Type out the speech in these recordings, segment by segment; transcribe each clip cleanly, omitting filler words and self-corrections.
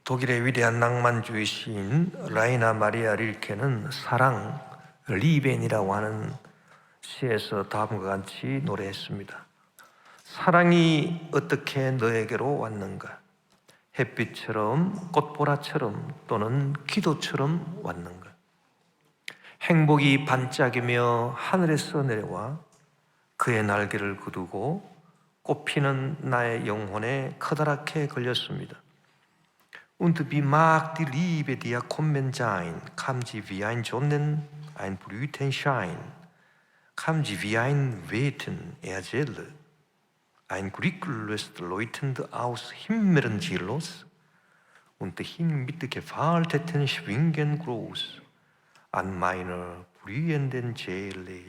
독일의 위대한 낭만주의 시인 라이나 마리아 릴케는 사랑, 리벤이라고 하는 시에서 다음과 같이 노래했습니다. 사랑이 어떻게 너에게로 왔는가? 햇빛처럼, 꽃보라처럼, 또는 기도처럼 왔는가? 행복이 반짝이며 하늘에서 내려와 그의 날개를 거두고 꽃피는 나의 영혼에 커다랗게 걸렸습니다. Und wie mag die Liebe dir kommen sein? Kam sie wie ein ein Blütenschein? Kam sie wie ein Wehen Erzähler? Ein Glück löst läutend aus Himmelen los und hing mit gefalteten Schwingen groß an meiner blühenden Seele.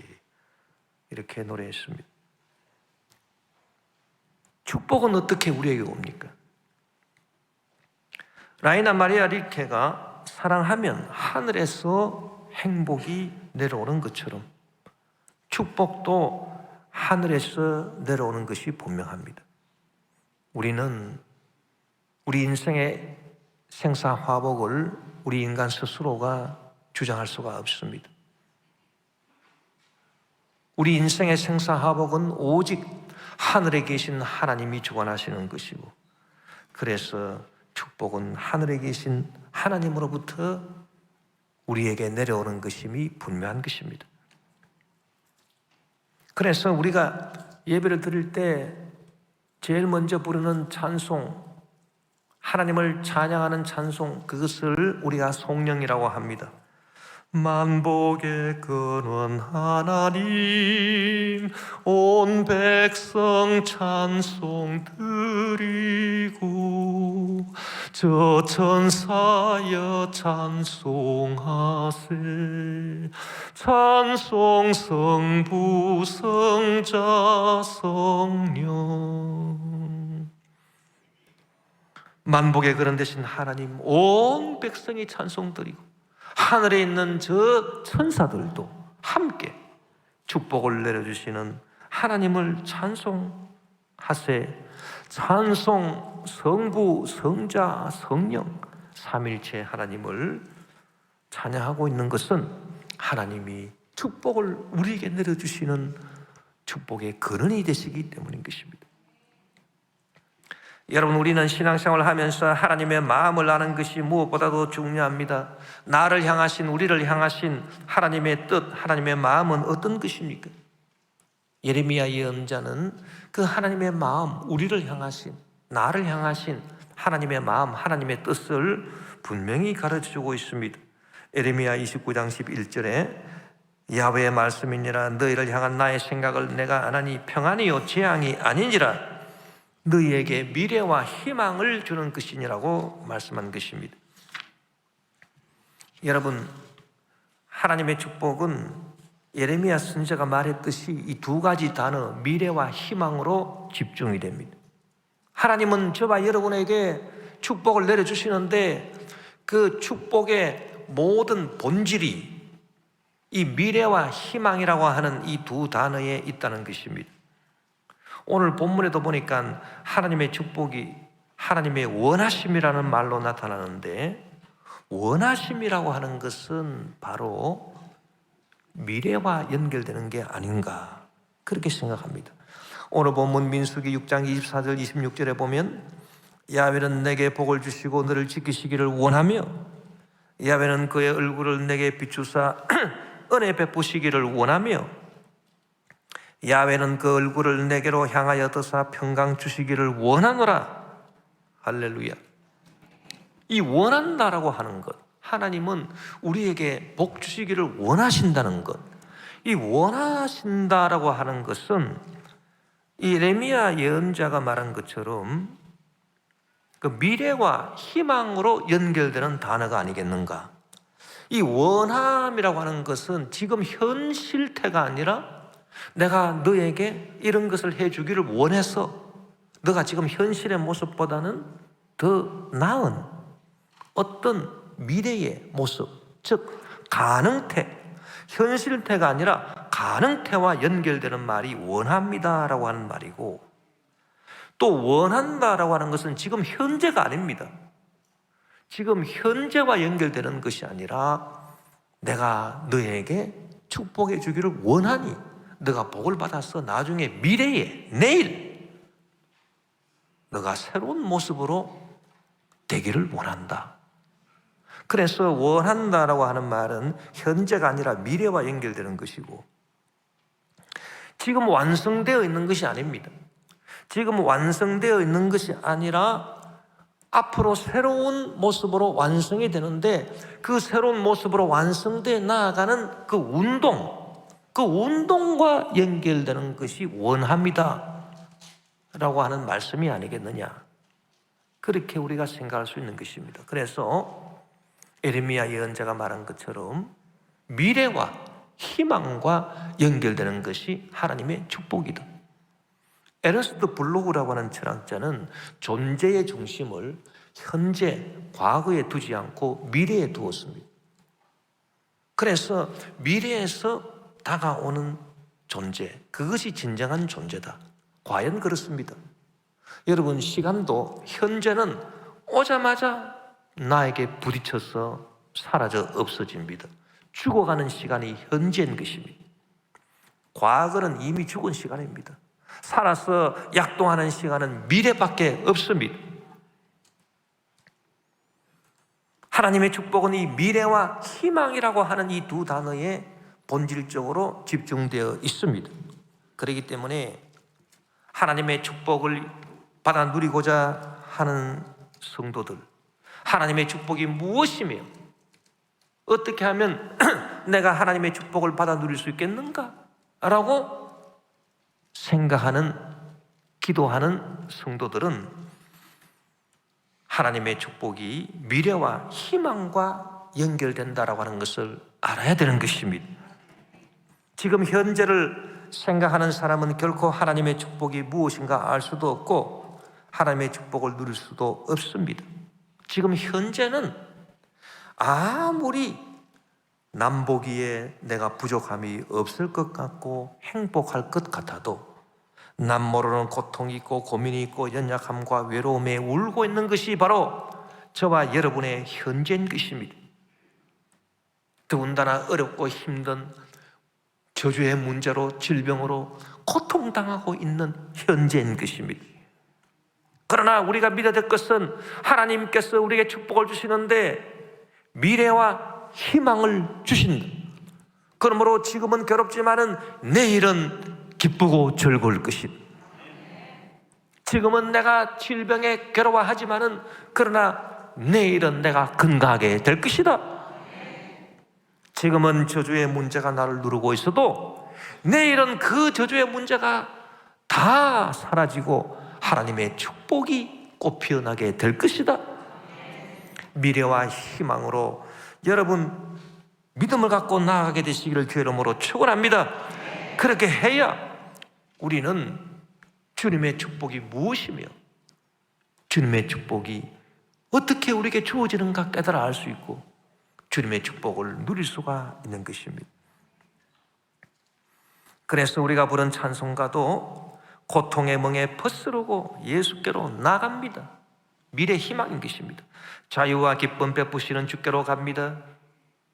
이렇게 노래했습니다. 축복은 어떻게 우리에게 옵니까? 라이나 마리아 릴케가 사랑하면 하늘에서 행복이 내려오는 것처럼 축복도 하늘에서 내려오는 것이 분명합니다. 우리는 우리 인생의 생사화복을 우리 인간 스스로가 주장할 수가 없습니다. 우리 인생의 생사화복은 오직 하늘에 계신 하나님이 주관하시는 것이고, 그래서 축복은 하늘에 계신 하나님으로부터 우리에게 내려오는 것임이 분명한 것입니다. 그래서 우리가 예배를 드릴 때 제일 먼저 부르는 찬송, 하나님을 찬양하는 찬송, 그것을 우리가 송영이라고 합니다. 만복의 근원 하나님, 온 백성 찬송 드리고 저 천사여 찬송하세. 찬송 성부 성자 성령. 만복의 근원 되신 하나님, 온 백성이 찬송 드리고 하늘에 있는 저 천사들도 함께 축복을 내려주시는 하나님을 찬송하세. 찬송 성부 성자 성령 삼일체 하나님을 찬양하고 있는 것은 하나님이 축복을 우리에게 내려주시는 축복의 근원이 되시기 때문인 것입니다. 여러분, 우리는 신앙생활을 하면서 하나님의 마음을 아는 것이 무엇보다도 중요합니다. 나를 향하신, 우리를 향하신 하나님의 뜻, 하나님의 마음은 어떤 것입니까? 예레미야 예언자는 그 하나님의 마음, 우리를 향하신, 나를 향하신 하나님의 마음, 하나님의 뜻을 분명히 가르쳐주고 있습니다. 예레미야 29장 11절에 야훼의 말씀이니라. 너희를 향한 나의 생각을 내가 아나니 평안이요 재앙이 아니니라. 너희에게 미래와 희망을 주는 것이니라고 말씀한 것입니다. 여러분, 하나님의 축복은 예레미야 선지자가 말했듯이 이 두 가지 단어, 미래와 희망으로 집중이 됩니다. 하나님은 저와 여러분에게 축복을 내려주시는데 그 축복의 모든 본질이 이 미래와 희망이라고 하는 이 두 단어에 있다는 것입니다. 오늘 본문에도 보니까 하나님의 축복이 하나님의 원하심이라는 말로 나타나는데, 원하심이라고 하는 것은 바로 미래와 연결되는 게 아닌가, 그렇게 생각합니다. 오늘 본문 민수기 6장 24절 26절에 보면 야훼는 내게 복을 주시고 너를 지키시기를 원하며 야훼는 그의 얼굴을 내게 비추사 은혜 베푸시기를 원하며 야훼는 그 얼굴을 내게로 향하여 드사 평강 주시기를 원하노라. 할렐루야. 이 원한다라고 하는 것, 하나님은 우리에게 복 주시기를 원하신다는 것, 이 원하신다라고 하는 것은 이 예레미야 예언자가 말한 것처럼 그 미래와 희망으로 연결되는 단어가 아니겠는가. 이 원함이라고 하는 것은 지금 현 실태가 아니라 내가 너에게 이런 것을 해주기를 원해서 너가 지금 현실의 모습보다는 더 나은 어떤 미래의 모습, 즉 가능태, 현실태가 아니라 가능태와 연결되는 말이 원합니다라고 하는 말이고, 또 원한다라고 하는 것은 지금 현재가 아닙니다. 지금 현재와 연결되는 것이 아니라 내가 너에게 축복해 주기를 원하니 너가 복을 받아서 나중에 미래에 내일 너가 새로운 모습으로 되기를 원한다. 그래서 원한다라고 하는 말은 현재가 아니라 미래와 연결되는 것이고 지금 완성되어 있는 것이 아닙니다. 지금 완성되어 있는 것이 아니라 앞으로 새로운 모습으로 완성이 되는데 그 새로운 모습으로 완성되어 나아가는 그 운동과 연결되는 것이 원합니다 라고 하는 말씀이 아니겠느냐, 그렇게 우리가 생각할 수 있는 것입니다. 그래서 예레미야 예언자가 말한 것처럼 미래와 희망과 연결되는 것이 하나님의 축복이다. 에르스트 블로그라고 하는 철학자는 존재의 중심을 현재, 과거에 두지 않고 미래에 두었습니다. 그래서 미래에서 다가오는 존재, 그것이 진정한 존재다. 과연 그렇습니다. 여러분, 시간도 현재는 오자마자 나에게 부딪혀서 사라져 없어집니다. 죽어가는 시간이 현재인 것입니다. 과거는 이미 죽은 시간입니다. 살아서 약동하는 시간은 미래밖에 없습니다. 하나님의 축복은 이 미래와 희망이라고 하는 이 두 단어에 본질적으로 집중되어 있습니다. 그렇기 때문에 하나님의 축복을 받아 누리고자 하는 성도들, 하나님의 축복이 무엇이며 어떻게 하면 내가 하나님의 축복을 받아 누릴 수 있겠는가? 라고 생각하는, 기도하는 성도들은 하나님의 축복이 미래와 희망과 연결된다라고 하는 것을 알아야 되는 것입니다. 지금 현재를 생각하는 사람은 결코 하나님의 축복이 무엇인가 알 수도 없고 하나님의 축복을 누릴 수도 없습니다. 지금 현재는 아무리 남보기에 내가 부족함이 없을 것 같고 행복할 것 같아도 남 모르는 고통이 있고 고민이 있고 연약함과 외로움에 울고 있는 것이 바로 저와 여러분의 현재인 것입니다. 더군다나 어렵고 힘든 저주의 문제로, 질병으로 고통당하고 있는 현재인 것입니다. 그러나 우리가 믿어야 될 것은 하나님께서 우리에게 축복을 주시는데 미래와 희망을 주신다. 그러므로 지금은 괴롭지만은 내일은 기쁘고 즐거울 것이다. 지금은 내가 질병에 괴로워하지만은 그러나 내일은 내가 건강하게 될 것이다. 지금은 저주의 문제가 나를 누르고 있어도 내일은 그 저주의 문제가 다 사라지고 하나님의 축복이 꽃피어나게 될 것이다. 미래와 희망으로 여러분 믿음을 갖고 나아가게 되시기를 주의 이름으로 축원합니다. 그렇게 해야 우리는 주님의 축복이 무엇이며 주님의 축복이 어떻게 우리에게 주어지는가 깨달아 알 수 있고 주님의 축복을 누릴 수가 있는 것입니다. 그래서 우리가 부른 찬송가도 고통의 멍에 벗스르고 예수께로 나갑니다. 미래 희망인 것입니다. 자유와 기쁨 베푸시는 주께로 갑니다.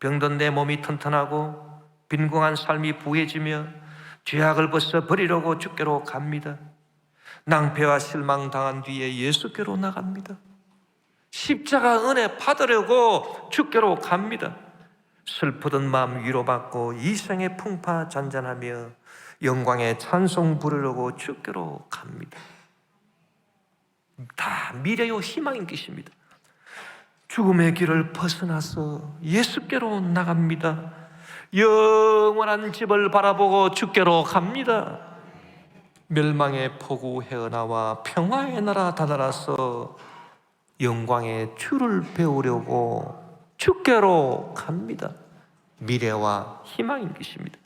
병든 내 몸이 튼튼하고 빈궁한 삶이 부해지며 죄악을 벗어 버리려고 주께로 갑니다. 낭패와 실망 당한 뒤에 예수께로 나갑니다. 십자가 은혜 받으려고 주께로 갑니다. 슬프던 마음 위로받고 이생의 풍파 잔잔하며 영광의 찬송 부르려고 주께로 갑니다. 다 미래요 희망인 것입니다. 죽음의 길을 벗어나서 예수께로 나갑니다. 영원한 집을 바라보고 주께로 갑니다. 멸망의 폭우 헤어나와 평화의 나라 다다라서 영광의 주를 배우려고 주께로 갑니다. 미래와 희망인 것입니다.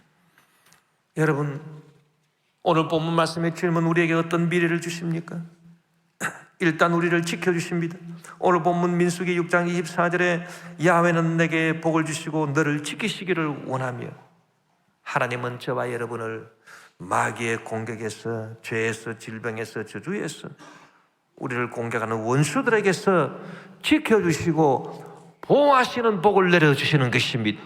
여러분, 오늘 본문 말씀의 주님은 우리에게 어떤 미래를 주십니까? 일단 우리를 지켜주십니다. 오늘 본문 민수기 6장 24절에 야훼는 내게 복을 주시고 너를 지키시기를 원하며, 하나님은 저와 여러분을 마귀의 공격에서, 죄에서, 질병에서, 저주에서 우리를 공격하는 원수들에게서 지켜주시고 보호하시는 복을 내려주시는 것입니다.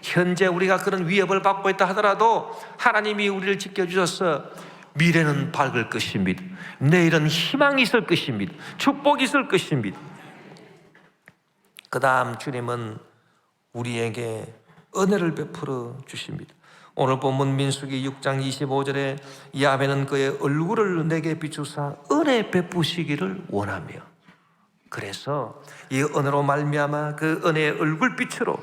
현재 우리가 그런 위협을 받고 있다 하더라도 하나님이 우리를 지켜주셔서 미래는 밝을 것입니다. 내일은 희망이 있을 것입니다. 축복이 있을 것입니다. 그 다음 주님은 우리에게 은혜를 베풀어 주십니다. 오늘 본문 민수기 6장 25절에 야훼는 그의 얼굴을 내게 비추사 은혜 베푸시기를 원하며, 그래서 이 은혜로 말미암아 그 은혜의 얼굴빛으로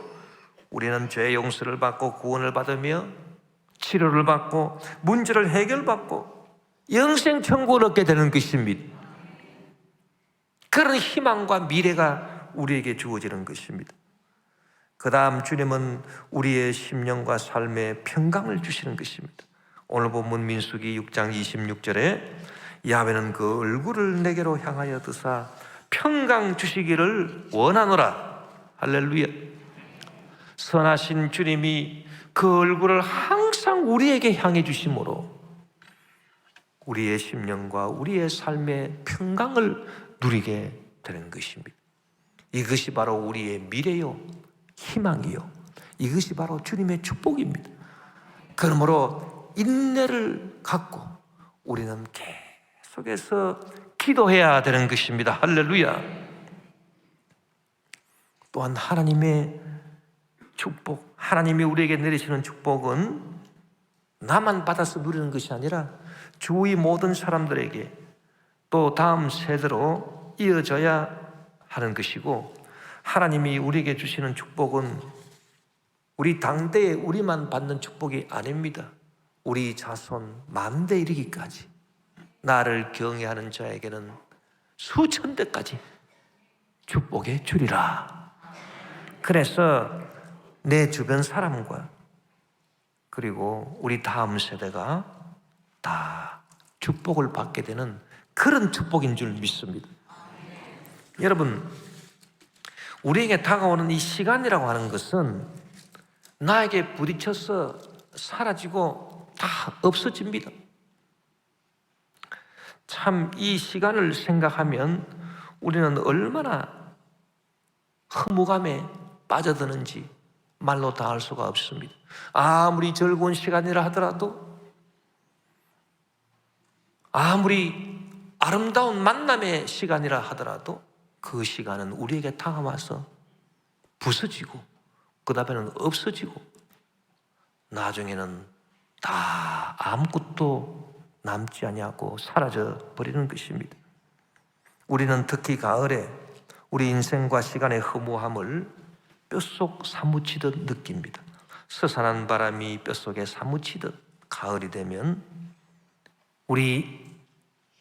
우리는 죄 용서를 받고 구원을 받으며 치료를 받고 문제를 해결받고 영생 천국을 얻게 되는 것입니다. 그런 희망과 미래가 우리에게 주어지는 것입니다. 그 다음 주님은 우리의 심령과 삶에 평강을 주시는 것입니다. 오늘 본문 민수기 6장 26절에 야훼는 그 얼굴을 내게로 향하여 드사 평강 주시기를 원하노라. 할렐루야. 선하신 주님이 그 얼굴을 항상 우리에게 향해 주심으로 우리의 심령과 우리의 삶의 평강을 누리게 되는 것입니다. 이것이 바로 우리의 미래요, 희망이요, 이것이 바로 주님의 축복입니다. 그러므로 인내를 갖고 우리는 계속해서 기도해야 되는 것입니다. 할렐루야. 또한 하나님의 축복, 하나님이 우리에게 내리시는 축복은 나만 받아서 누리는 것이 아니라 주위 모든 사람들에게 또 다음 세대로 이어져야 하는 것이고, 하나님이 우리에게 주시는 축복은 우리 당대에 우리만 받는 축복이 아닙니다. 우리 자손 만대 이르기까지 나를 경외하는 자에게는 수천 대까지 축복해 주리라. 그래서 내 주변 사람과 그리고 우리 다음 세대가 다 축복을 받게 되는 그런 축복인 줄 믿습니다. 여러분, 우리에게 다가오는 이 시간이라고 하는 것은 나에게 부딪혀서 사라지고 다 없어집니다. 참 이 시간을 생각하면 우리는 얼마나 허무감에 빠져드는지 말로 다 할 수가 없습니다. 아무리 즐거운 시간이라 하더라도, 아무리 아름다운 만남의 시간이라 하더라도 그 시간은 우리에게 다가와서 부서지고 그 다음에는 없어지고 나중에는 다 아무것도 남지 아니하고 사라져 버리는 것입니다. 우리는 특히 가을에 우리 인생과 시간의 허무함을 뼛속 사무치듯 느낍니다. 서산한 바람이 뼛속에 사무치듯 가을이 되면 우리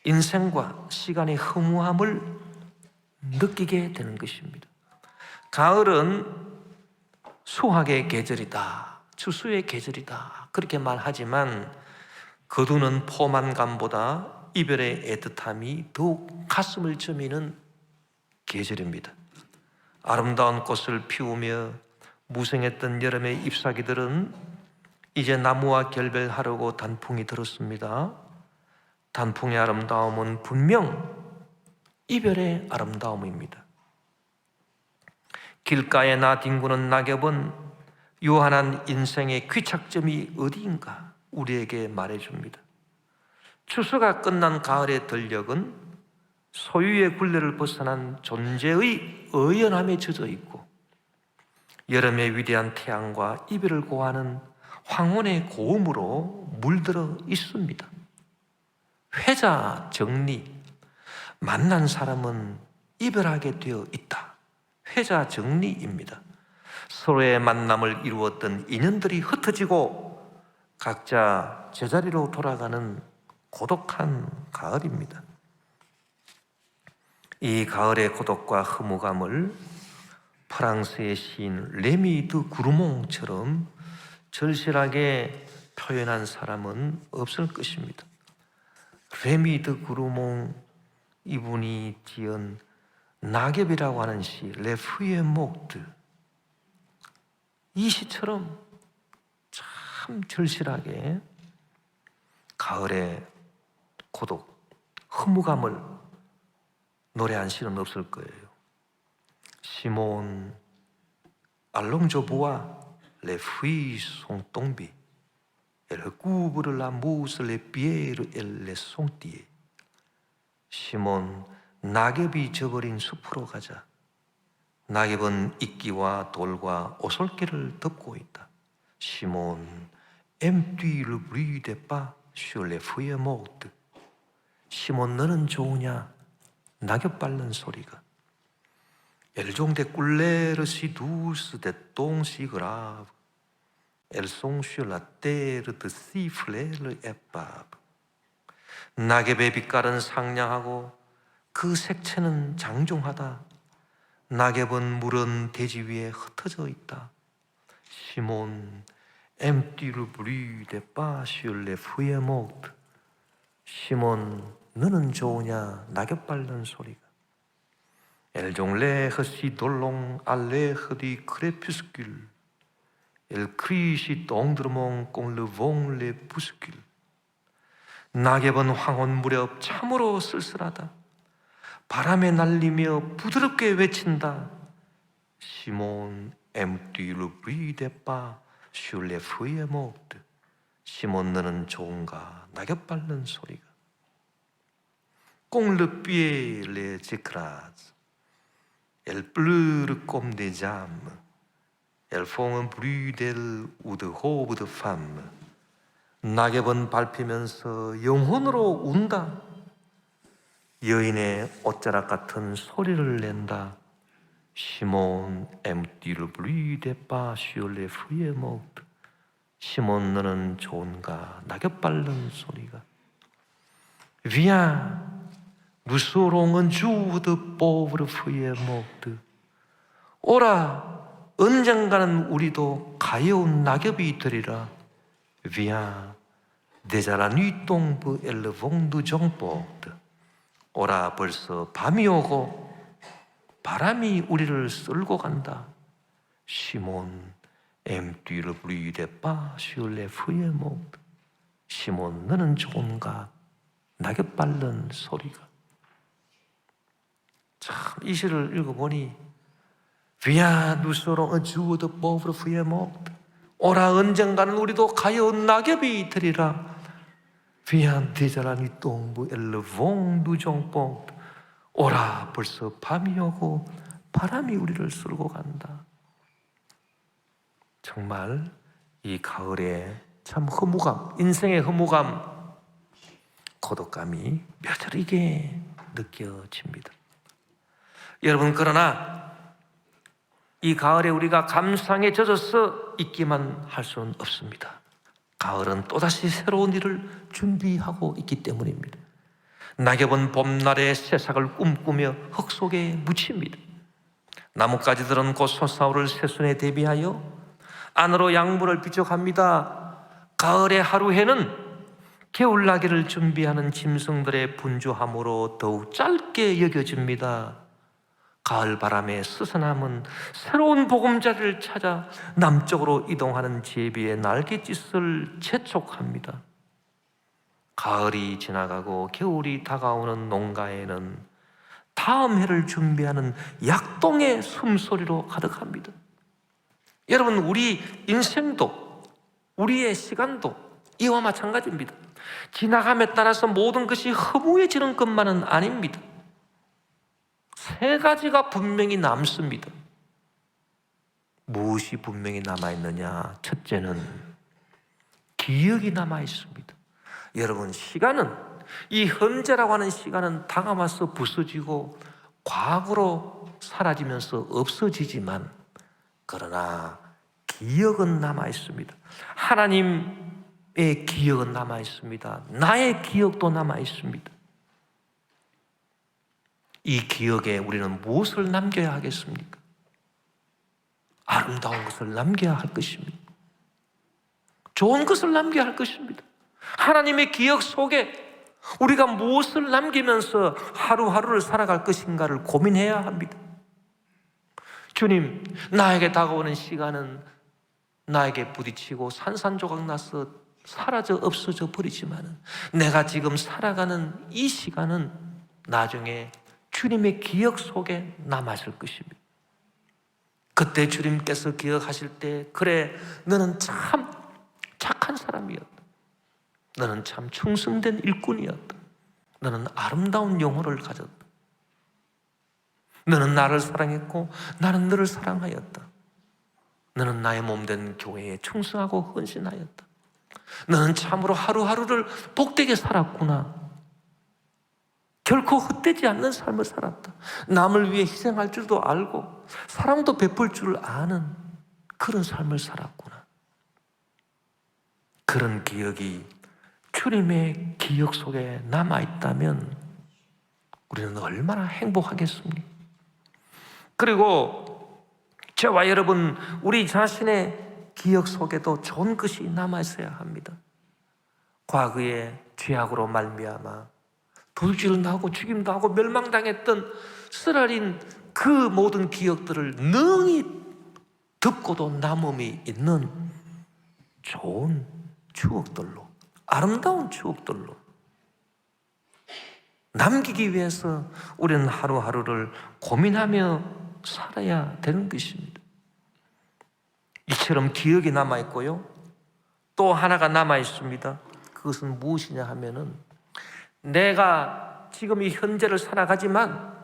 인생과 시간의 허무함을 느끼게 되는 것입니다. 가을은 수확의 계절이다, 추수의 계절이다, 그렇게 말하지만 거두는 포만감보다 이별의 애틋함이 더욱 가슴을 저미는 계절입니다. 아름다운 꽃을 피우며 무성했던 여름의 잎사귀들은 이제 나무와 결별하려고 단풍이 들었습니다. 단풍의 아름다움은 분명 이별의 아름다움입니다. 길가에 나 뒹구는 낙엽은 유한한 인생의 귀착점이 어디인가 우리에게 말해줍니다. 추수가 끝난 가을의 들녘은 소유의 굴레를 벗어난 존재의 의연함에 젖어 있고, 여름의 위대한 태양과 이별을 고하는 황혼의 고음으로 물들어 있습니다. 회자 정리, 만난 사람은 이별하게 되어 있다. 회자 정리입니다. 서로의 만남을 이루었던 인연들이 흩어지고 각자 제자리로 돌아가는 고독한 가을입니다. 이 가을의 고독과 허무감을 프랑스의 시인 레미 드 구르몽처럼 절실하게 표현한 사람은 없을 것입니다. 레미 드 구르몽, 이분이 지은 낙엽이라고 하는 시, 레프의 목드, 이 시처럼 참 절실하게 가을의 고독, 허무감을 노래한 시는 없을 거예요. 시몬 allons je bois les fruits sont tombés et recouvre la mousse les pierres et les sentiers. 시몬 낙엽이 져버린 숲으로 가자. 낙엽은 이끼와 돌과 오솔길을 덮고 있다. 시몬 aimes-tu le bruit des pas sur les feuilles mortes? 시몬 너는 좋으냐? 낙엽 밟는 소리가. Elles ont des couleurs si douces, des tons si graves. Elles sont sur la terre de si frêles épaves. 낙엽의 빛깔은 상냥하고 그 색채는 장중하다. 낙엽은 물은 대지 위에 흩어져 있다. 시몬 aimes-tu le bruit des pas sur les feuilles mortes? 시몬 너는 좋으냐? 낙엽 밟는 소리가. Elles ont l'air si dolents à l'air du crépuscule. Elles crient si tendrement quand le vent les bouscule. 낙엽은 황혼 무렵 참으로 쓸쓸하다. 바람에 날리며 부드럽게 외친다. 시몬 aimes-tu le bruit des pas sur les feuilles mortes? 시몬 너는 좋은가? 낙엽 밟는 소리가. Quand le pied les écrase, elles pleurent comme des âmes. Elles font un bruit d'ailes ou de robes de femme. 낙엽은 밟히면서 영혼으로 운다. 여인의 옷자락 같은 소리를 낸다. 시몬 aimes-tu le bruit des pas sur les feuilles mortes? 시몬 너는 좋은가? 낙엽 밟는 소리가. Viens, nous serons un jour de pauvres feuilles mortes. 오라, 언젠가는 우리도 가여운 낙엽이 되리라. Viens, déjà la nuit tombe et le vent nous emporte. 오라, 벌써 밤이 오고 바람이 우리를 쓸고 간다. 시몬 aimes-tu le bruit des pas sur les feuilles mortes? 시몬 너는 좋은가? 낙엽 밟는 소리가. 참, 이 시를 읽어보니 Viens, nous serons un jour de pauvres feuilles mortes. 오라, 언젠가는 우리도 가여운 낙엽이 되리라. Viens, déjà la nuit tombe et le vent nous emporte. 오라, 벌써 밤이 오고 바람이 우리를 쓸고 간다. 정말 이 가을에 참 허무감, 인생의 허무감, 고독감이 뼈저리게 느껴집니다. 여러분, 그러나 이 가을에 우리가 감상에 젖어서 있기만 할 수는 없습니다. 가을은 또다시 새로운 일을 준비하고 있기 때문입니다. 낙엽은 봄날의 새싹을 꿈꾸며 흙 속에 묻힙니다. 나뭇가지들은 곧 솟아오를 새순에 대비하여 안으로 양분을 비춰갑니다. 가을의 하루해는 겨울나기를 준비하는 짐승들의 분주함으로 더욱 짧게 여겨집니다. 가을 바람에 스스남은 새로운 보금자리를 찾아 남쪽으로 이동하는 제비의 날갯짓을 재촉합니다. 가을이 지나가고 겨울이 다가오는 농가에는 다음 해를 준비하는 약동의 숨소리로 가득합니다. 여러분, 우리 인생도 우리의 시간도 이와 마찬가지입니다. 지나감에 따라서 모든 것이 허무해지는 것만은 아닙니다. 세 가지가 분명히 남습니다. 무엇이 분명히 남아있느냐? 첫째는 기억이 남아있습니다. 여러분, 시간은, 이 현재라고 하는 시간은 다가와서 부서지고 과거로 사라지면서 없어지지만, 그러나 기억은 남아있습니다. 하나님의 기억은 남아있습니다. 나의 기억도 남아있습니다. 이 기억에 우리는 무엇을 남겨야 하겠습니까? 아름다운 것을 남겨야 할 것입니다. 좋은 것을 남겨야 할 것입니다. 하나님의 기억 속에 우리가 무엇을 남기면서 하루하루를 살아갈 것인가를 고민해야 합니다. 주님, 나에게 다가오는 시간은 나에게 부딪히고 산산조각 나서 사라져 없어져 버리지만 내가 지금 살아가는 이 시간은 나중에 주님의 기억 속에 남아있을 것입니다. 그때 주님께서 기억하실 때, 그래, 너는 참 착한 사람이었다. 너는 참 충성된 일꾼이었다. 너는 아름다운 영혼을 가졌다. 너는 나를 사랑했고 나는 너를 사랑하였다. 너는 나의 몸된 교회에 충성하고 헌신하였다. 너는 참으로 하루하루를 복되게 살았구나. 결코 헛되지 않는 삶을 살았다. 남을 위해 희생할 줄도 알고 사랑도 베풀 줄 아는 그런 삶을 살았구나. 그런 기억이 주님의 기억 속에 남아있다면 우리는 얼마나 행복하겠습니까? 그리고 저와 여러분, 우리 자신의 기억 속에도 좋은 것이 남아있어야 합니다. 과거에 죄악으로 말미암아 도둑질을 당하고 죽임도 하고 멸망당했던 쓰라린 그 모든 기억들을 능히 덮고도 남음이 있는 좋은 추억들로, 아름다운 추억들로 남기기 위해서 우리는 하루하루를 고민하며 살아야 되는 것입니다. 이처럼 기억이 남아있고요, 또 하나가 남아있습니다. 그것은 무엇이냐 하면은, 내가 지금 이 현재를 살아가지만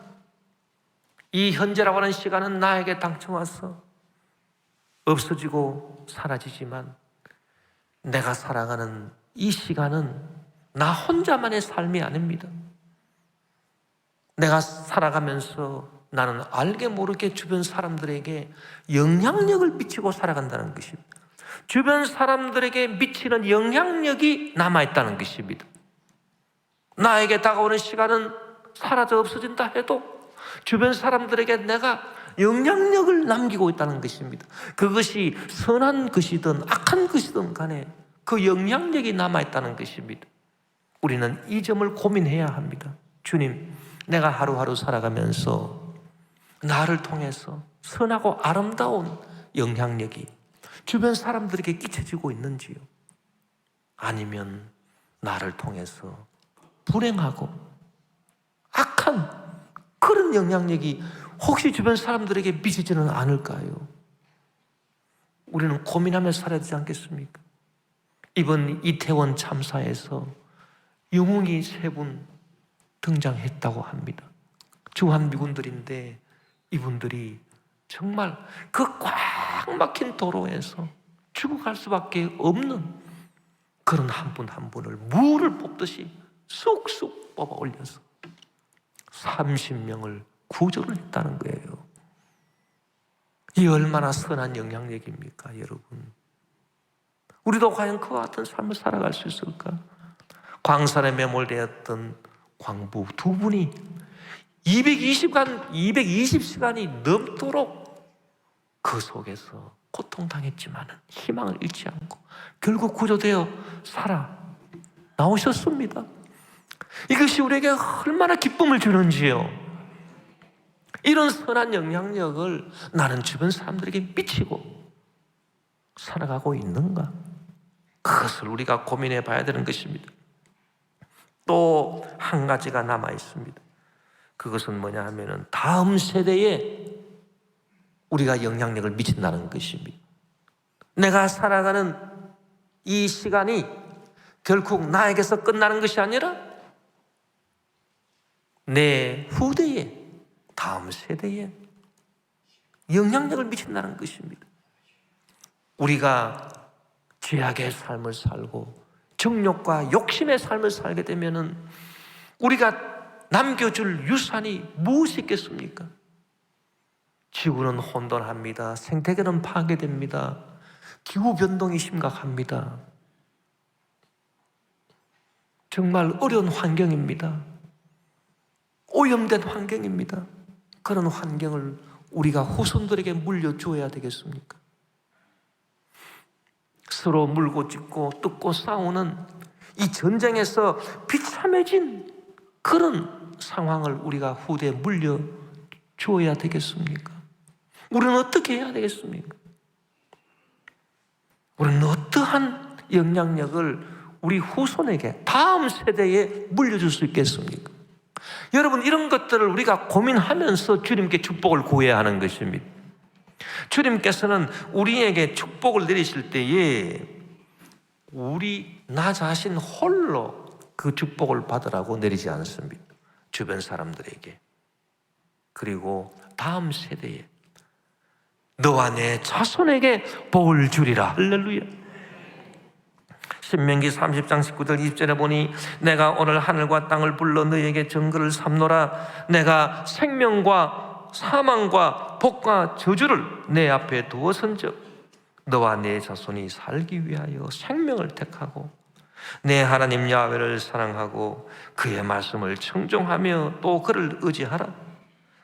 이 현재라고 하는 시간은 나에게 당첨와서 없어지고 사라지지만, 내가 살아가는 이 시간은 나 혼자만의 삶이 아닙니다. 내가 살아가면서 나는 알게 모르게 주변 사람들에게 영향력을 미치고 살아간다는 것입니다. 주변 사람들에게 미치는 영향력이 남아있다는 것입니다. 나에게 다가오는 시간은 사라져 없어진다 해도 주변 사람들에게 내가 영향력을 남기고 있다는 것입니다. 그것이 선한 것이든 악한 것이든 간에 그 영향력이 남아있다는 것입니다. 우리는 이 점을 고민해야 합니다. 주님, 내가 하루하루 살아가면서 나를 통해서 선하고 아름다운 영향력이 주변 사람들에게 끼쳐지고 있는지요? 아니면 나를 통해서 불행하고 악한 그런 영향력이 혹시 주변 사람들에게 미치지는 않을까요? 우리는 고민하며 살아야 되지 않겠습니까? 이번 이태원 참사에서 영웅이 3분 등장했다고 합니다. 주한미군들인데 이분들이 정말 그 꽉 막힌 도로에서 죽어갈 수밖에 없는 그런 한 분 한 분을 물을 뽑듯이 쑥쑥 뽑아 올려서 30명을 구조를 했다는 거예요. 이 얼마나 선한 영향력입니까, 여러분? 우리도 과연 그와 같은 삶을 살아갈 수 있을까? 광산에 매몰되었던 광부 2분이 220시간이 넘도록 그 속에서 고통당했지만 희망을 잃지 않고 결국 구조되어 살아 나오셨습니다. 이것이 우리에게 얼마나 기쁨을 주는지요. 이런 선한 영향력을 나는 주변 사람들에게 미치고 살아가고 있는가? 그것을 우리가 고민해 봐야 되는 것입니다. 또 한 가지가 남아 있습니다. 그것은 뭐냐 하면은 다음 세대에 우리가 영향력을 미친다는 것입니다. 내가 살아가는 이 시간이 결국 나에게서 끝나는 것이 아니라 내 후대에, 다음 세대에 영향력을 미친다는 것입니다. 우리가 죄악의 삶을 살고 정욕과 욕심의 삶을 살게 되면은 우리가 남겨줄 유산이 무엇이 있겠습니까? 지구는 혼돈합니다. 생태계는 파괴됩니다. 기후변동이 심각합니다. 정말 어려운 환경입니다. 오염된 환경입니다. 그런 환경을 우리가 후손들에게 물려주어야 되겠습니까? 서로 물고 찢고 뜯고 싸우는 이 전쟁에서 비참해진 그런 상황을 우리가 후대에 물려주어야 되겠습니까? 우리는 어떻게 해야 되겠습니까? 우리는 어떠한 영향력을 우리 후손에게, 다음 세대에 물려줄 수 있겠습니까? 여러분, 이런 것들을 우리가 고민하면서 주님께 축복을 구해야 하는 것입니다. 주님께서는 우리에게 축복을 내리실 때에 나 자신 홀로 그 축복을 받으라고 내리지 않습니다. 주변 사람들에게, 그리고 다음 세대에, 너와 내 자손에게 복을 주리라. 할렐루야. 신명기 30장 19절 20절에 보니 내가 오늘 하늘과 땅을 불러 너희에게 증거를 삼노라. 내가 생명과 사망과 복과 저주를 내 앞에 두어선즉 너와 내 자손이 살기 위하여 생명을 택하고 내 하나님 야훼를 사랑하고 그의 말씀을 청종하며 또 그를 의지하라.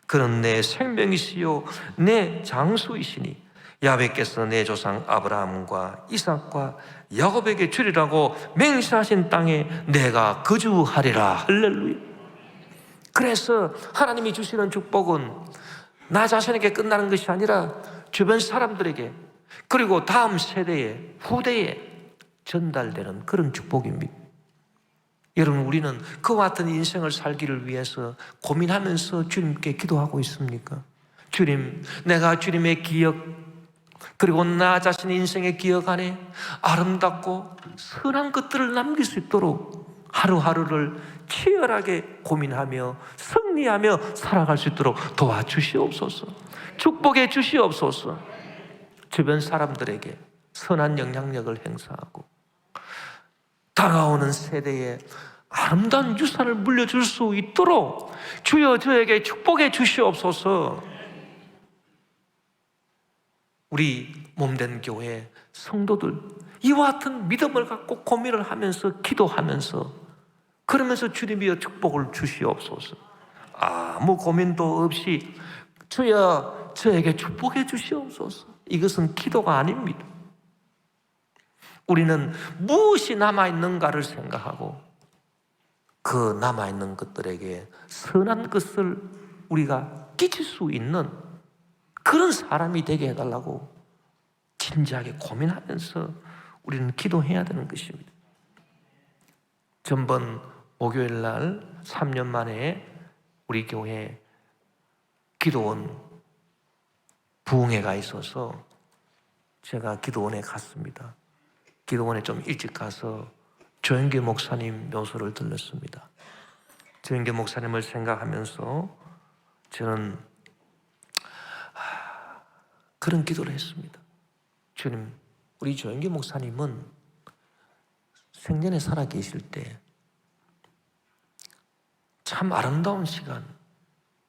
그는 내 생명이시요 내 장수이시니 야훼께서 내 조상 아브라함과 이삭과 야곱에게 주리라고 맹세하신 땅에 내가 거주하리라. 할렐루야. 그래서 하나님이 주시는 축복은 나 자신에게 끝나는 것이 아니라 주변 사람들에게, 그리고 다음 세대에, 후대에 전달되는 그런 축복입니다. 여러분, 우리는 그와 같은 인생을 살기를 위해서 고민하면서 주님께 기도하고 있습니까? 주님, 내가 주님의 기억, 그리고 나 자신의 인생의 기억 안에 아름답고 선한 것들을 남길 수 있도록 하루하루를 치열하게 고민하며 승리하며 살아갈 수 있도록 도와주시옵소서. 축복해 주시옵소서. 주변 사람들에게 선한 영향력을 행사하고 다가오는 세대에 아름다운 유산을 물려줄 수 있도록 주여 저에게 축복해 주시옵소서. 우리 몸된 교회 성도들 이와 같은 믿음을 갖고 고민을 하면서 기도하면서 그러면서 주님이여 축복을 주시옵소서. 아무 고민도 없이 주여 저에게 축복해 주시옵소서. 이것은 기도가 아닙니다. 우리는 무엇이 남아있는가를 생각하고 그 남아있는 것들에게 선한 것을 우리가 끼칠 수 있는 그런 사람이 되게 해달라고 진지하게 고민하면서 우리는 기도해야 되는 것입니다. 전번 목요일 날 3년 만에 우리 교회에 기도원 부흥회가 있어서 제가 기도원에 갔습니다. 기도원에 좀 일찍 가서 조영기 목사님 묘소를 들렀습니다. 조영기 목사님을 생각하면서 저는 그런 기도를 했습니다. 주님, 우리 조영기 목사님은 생전에 살아 계실 때 참 아름다운 시간,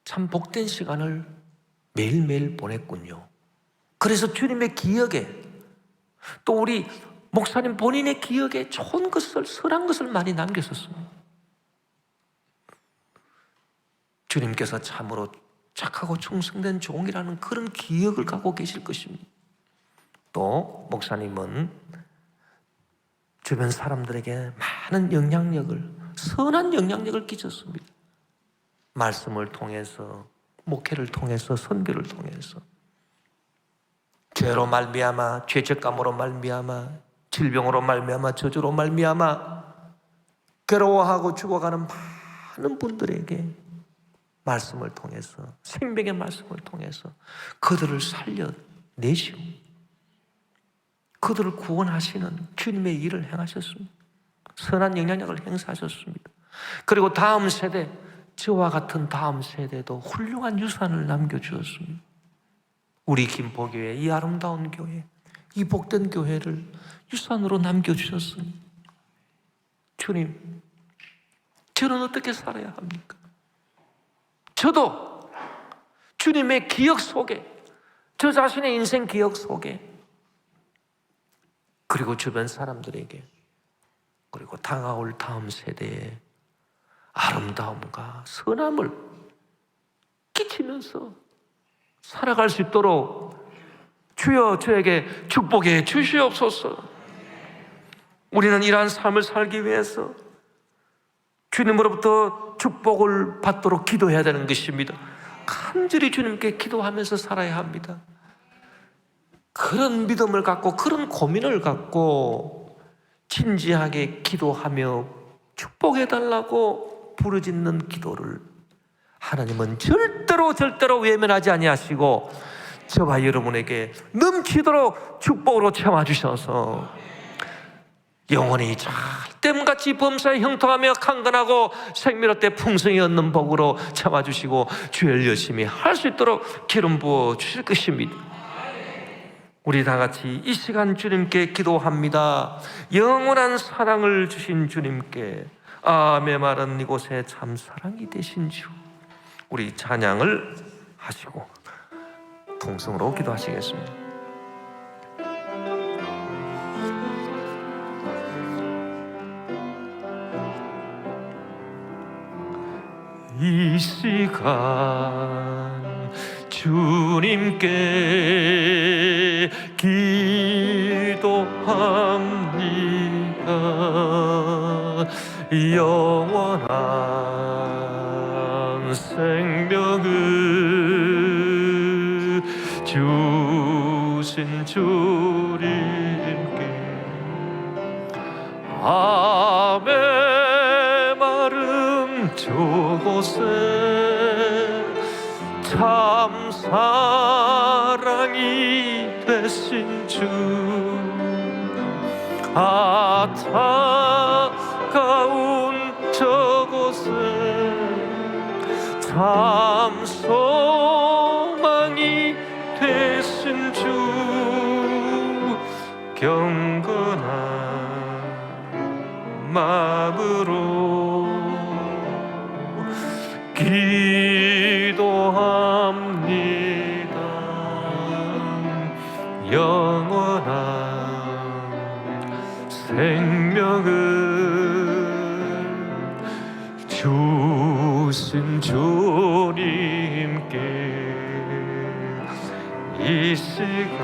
참 복된 시간을 매일매일 보냈군요. 그래서 주님의 기억에, 또 우리 목사님 본인의 기억에 좋은 것을, 선한 것을 많이 남겼었습니다. 주님께서 참으로 착하고 충성된 종이라는 그런 기억을 갖고 계실 것입니다. 또 목사님은 주변 사람들에게 많은 영향력을, 선한 영향력을 끼쳤습니다. 말씀을 통해서, 목회를 통해서, 선교를 통해서 죄로 말미암아, 죄책감으로 말미암아, 질병으로 말미암아, 저주로 말미암아 괴로워하고 죽어가는 많은 분들에게 말씀을 통해서, 생명의 말씀을 통해서 그들을 살려내시고 그들을 구원하시는 주님의 일을 행하셨습니다. 선한 영향력을 행사하셨습니다. 그리고 다음 세대, 저와 같은 다음 세대도 훌륭한 유산을 남겨주었습니다. 우리 김포교회, 이 아름다운 교회, 이 복된 교회를 유산으로 남겨주셨습니다. 주님, 저는 어떻게 살아야 합니까? 저도 주님의 기억 속에, 저 자신의 인생 기억 속에, 그리고 주변 사람들에게, 그리고 다가올 다음 세대에 아름다움과 선함을 끼치면서 살아갈 수 있도록 주여 저에게 축복해 주시옵소서. 우리는 이러한 삶을 살기 위해서 주님으로부터 축복을 받도록 기도해야 되는 것입니다. 간절히 주님께 기도하면서 살아야 합니다. 그런 믿음을 갖고, 그런 고민을 갖고 진지하게 기도하며 축복해달라고 부르짖는 기도를 하나님은 절대로 외면하지 아니하시고 저와 여러분에게 넘치도록 축복으로 채워주셔서 영원히 댐같이 범사에 형통하며 강건하고 생명의 풍성이 얻는 복으로 참아주시고 주를 열심히 할 수 있도록 기름 부어 주실 것입니다. 우리 다 같이 이 시간 주님께 기도합니다. 영원한 사랑을 주신 주님께 메마른 이곳에 참 사랑이 되신 주, 우리 찬양을 하시고 통성으로 기도하시겠습니다. 이 시간 주님께 기도합니다. 영원한 생명을 주신 주님께 메마른 저곳에 참 사랑이 되신 주, 차가운 저곳에 참 소망이 되신 주, 경건한 마음으로 기도합니다. 영원한 생명을 주신 주님께 이 시간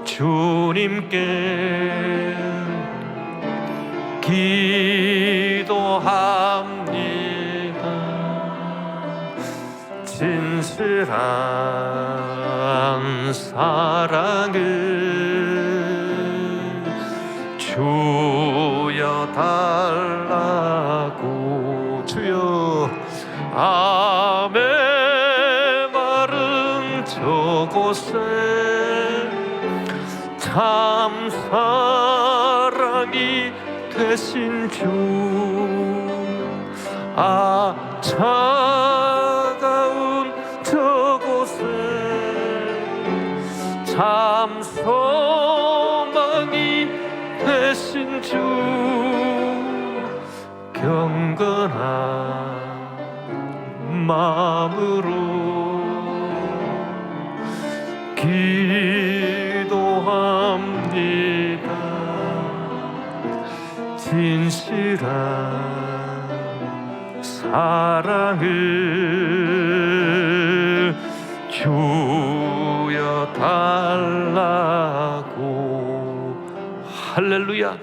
주님께 기도합니다. 진실한 사랑을 주여 달라고, 주여 메마른 저곳에 참 사랑이 되신 주, 차가운 저곳에 참 소망이 되신 주, 경건한 마음으로 기도합니다. 진실한 사랑을 주여 달라고. 할렐루야.